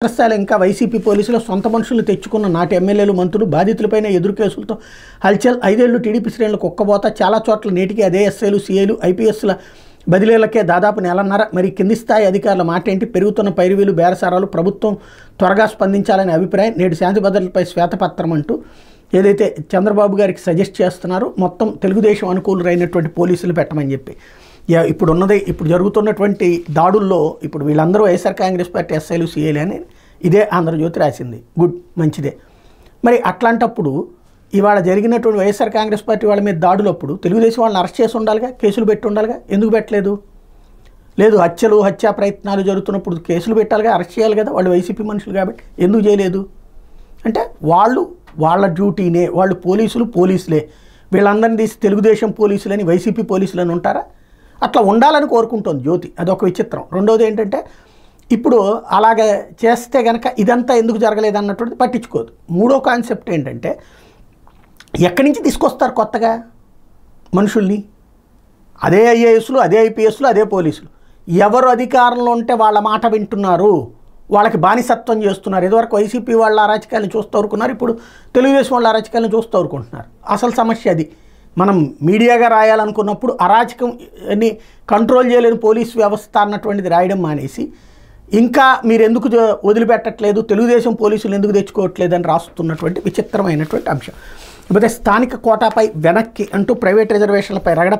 క్షేత్రస్థాయిలో ఇంకా వైసీపీ పోలీసులు సొంత మనుషులు తెచ్చుకున్న నాటి ఎమ్మెల్యేలు మంత్రులు బాధితులపైన ఎదురు కేసులతో హల్చల్ 5 ఏళ్లు టీడీపీ శ్రేణులకు ఒక్కబోత చాలా చోట్ల నేటికి అదే ఎస్ఐలు సీఐలు ఐపీఎస్ల బదిలీలకే దాదాపు నెలన్నర మరి కింది స్థాయి అధికారుల మాట ఏంటి పెరుగుతున్న పైరువీలు బేరసారాలు ప్రభుత్వం త్వరగా స్పందించాలనే అభిప్రాయం నేడు శాంతి భద్రతలపై శ్వేతపత్రం అంటూ ఏదైతే చంద్రబాబు గారికి సజెస్ట్ చేస్తున్నారో మొత్తం తెలుగుదేశం అనుకూలురైనటువంటి పోలీసులు పెట్టమని చెప్పి ఇప్పుడు జరుగుతున్నటువంటి దాడుల్లో ఇప్పుడు వీళ్ళందరూ వైఎస్ఆర్ కాంగ్రెస్ పార్టీ ఎస్ఐలు సీఐలు అని ఇదే ఆంధ్రజ్యోతి రాసింది. గుడ్, మంచిదే. మరి అట్లాంటప్పుడు ఇవాళ జరిగినటువంటి వైఎస్ఆర్ కాంగ్రెస్ పార్టీ వాళ్ళ మీద దాడులప్పుడు తెలుగుదేశం వాళ్ళని అరెస్ట్ చేసి ఉండాలిగా, కేసులు పెట్టి ఉండాలిగా, ఎందుకు పెట్టలేదు? లేదు, హత్యా ప్రయత్నాలు జరుగుతున్నప్పుడు కేసులు పెట్టాలిగా, అరెస్ట్ చేయాలి కదా, వాళ్ళు వైసీపీ మనుషులు కాబట్టి ఎందుకు చేయలేదు అంటే వాళ్ళ డ్యూటీనే, వాళ్ళు పోలీసులే, వీళ్ళందరినీ తీసి తెలుగుదేశం పోలీసులని వైసీపీ పోలీసులని ఉంటారా? అట్లా ఉండాలని కోరుకుంటుంది జ్యోతి. అదొక విచిత్రం. రెండోది ఏంటంటే ఇప్పుడు అలాగే చేస్తే కనుక ఇదంతా ఎందుకు జరగలేదు అన్నటువంటిది పట్టించుకోదు. మూడో కాన్సెప్ట్ ఏంటంటే ఎక్కడి నుంచి తీసుకొస్తారు కొత్తగా మనుషుల్ని? అదే ఐఏఎస్లు, అదే ఐపీఎస్లు, అదే పోలీసులు. ఎవరు అధికారంలో ఉంటే వాళ్ళ మాట వింటున్నారు, వాళ్ళకి బానిసత్వం చేస్తున్నారు. ఇదివరకు వైసీపీ వాళ్ళ అరాచకాలను చూస్తూ ఊరుకున్నారు, ఇప్పుడు తెలుగుదేశం వాళ్ళ అరాచకాలను చూస్తూ ఊరుకుంటున్నారు. అసలు సమస్య అది. మనం మీడియాగా రాయాలనుకున్నప్పుడు అరాచకంని కంట్రోల్ చేయలేని పోలీస్ వ్యవస్థ అన్నటువంటిది రాయడం మానేసి ఇంకా మీరు ఎందుకు వదిలిపెట్టట్లేదు, తెలుగుదేశం పోలీసులు ఎందుకు తెచ్చుకోవట్లేదు అని రాస్తున్నటువంటి విచిత్రమైనటువంటి అంశం. ఇకపోతే స్థానిక కోటాపై వెనక్కి అంటూ ప్రైవేట్ రిజర్వేషన్లపై రగడ